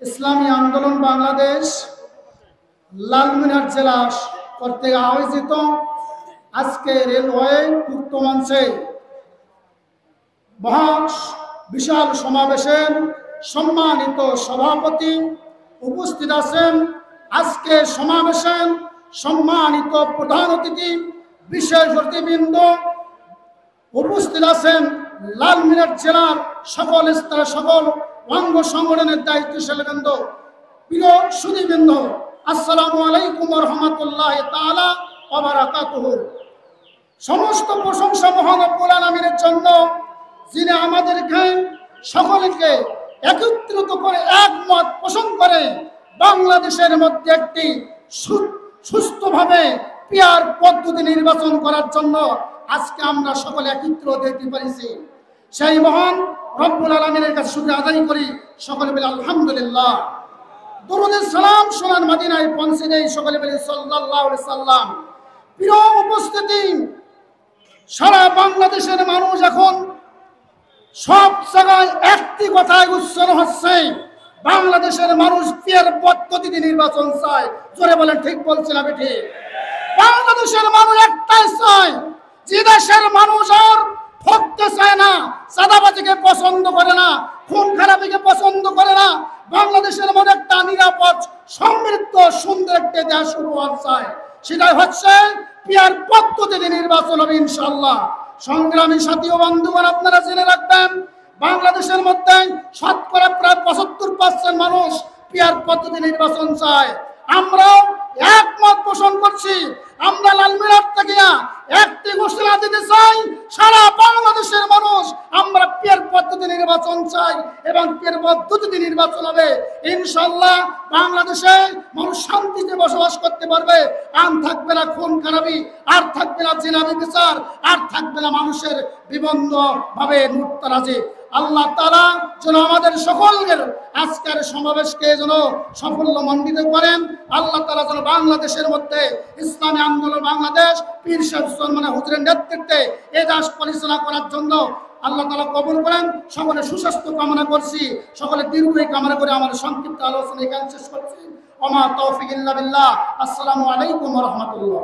ইসলামী আন্দোলন বাংলাদেশ লালমিনার জেলা কর্তৃক আয়োজিত আজকে রেলওয়ে মুক্ত মঞ্চে বিশাল সমাবেশের সম্মানিত সভাপতি উপস্থিত আছেন। আজকে সমাবেশের সম্মানিত প্রধান অতিথি বিশেষ অতিথিবৃন্দ উপস্থিত আছেন। লালমিনার জেলার সকল স্তরের সকল অঙ্গ সংগঠনের দায়িত্বশীল বৃন্দ, প্রিয় সুধীবৃন্দ, আসসালামু আলাইকুম ওয়া রাহমাতুল্লাহি তাআলা ওয়া বারাকাতুহু। সমস্ত প্রশংসা মহান রব্বুল আলামিনের জন্য, যিনি আমাদেরকে সকলকে একত্রিত করে একমত পোষণ করে বাংলাদেশের মধ্যে একটি সুস্থভাবে পিয়ার পদ্ধতি নির্বাচন করার জন্য আজকে আমরা সকলে একত্রিত হতে পেরেছি। সেই মহান রব্বুল আলামিনের কাছে শুকরিয়া আদায় করি। সকলে বলি আলহামদুলিল্লাহ। দরুদ সালাম সোনার মদিনায় পৌঁছে দেই। সকলে বলি সাল্লাল্লাহু আলাইহি সাল্লাম। প্রিয় উপস্থিতি, সারা বাংলাদেশের মানুষ এখন সব জায়গায় একটি কথায় উচ্চারণ হচ্ছে, বাংলাদেশের মানুষ পিয়ার পদ্ধতিতে নির্বাচন চায়। জোরে বলেন, ঠিক বলছি না বেঠি? বাংলাদেশের মানুষ একটাই চায়, যে দেশের মানুষ আর ঠকতে চায় না, চাঁদাবাজিকে পছন্দ করে না, খুন খারাপিকে পছন্দ করে না। বাংলাদেশের মধ্যে একটা নিরাপদ সমৃদ্ধ সুন্দর একটা দেশ উপহার চায়। সেটাই হচ্ছে পিয়ার পদ্ধতিতে নির্বাচন হবে ইনশাআল্লাহ। সংগ্রামী সাথী ও বন্ধুগণ, আপনারা জেনে রাখবেন, বাংলাদেশের মধ্যে শতকরা প্রায় ৭৫% মানুষ পিয়ার পদ্ধতি নির্বাচন চায়। আমরাও একমত পোষণ করছি। আমরা লালমিনার থেকে একটি ঘোষণা দিতে চাই, সারা বাংলাদেশের মানুষ আমরা পিয়ার পদ্ধতি নির্বাচন চাই এবং পিয়ার পদ্ধতিতে নির্বাচন হবে ইনশাআল্লাহ। বাংলাদেশে মানুষ শান্তিতে বসবাস করতে পারবে। আর থাকবে না খুন খারাপি, আর থাকবে না জিনাবি বিচার, আর থাকবে না মানুষের বিভিন্ন ভাবে লুটতরাজি। আল্লাহ তাআলা যেন আমাদের সকলের আজকের সমাবেশকে যেন সাফল্যমণ্ডিত করেন। আল্লাহ তাআলা যেন বাংলাদেশের মধ্যে ইসলামী আন্দোলন বাংলাদেশ পীর সাহেব সুলতান হুজুরের নেতৃত্বে এই দেশ পরিচালনা করার জন্য আল্লাহ তাআলা কবুল করেন। সকলের সুস্বাস্থ্য কামনা করছি, সকলের দীর্ঘায়ু কামনা করে আমার সংক্ষিপ্ত আলোচনা এখানে শেষ করছি। ওমা তৌফিক ইল্লা বিল্লাহ। আসসালামু আলাইকুম ওয়া রাহমাতুল্লাহ।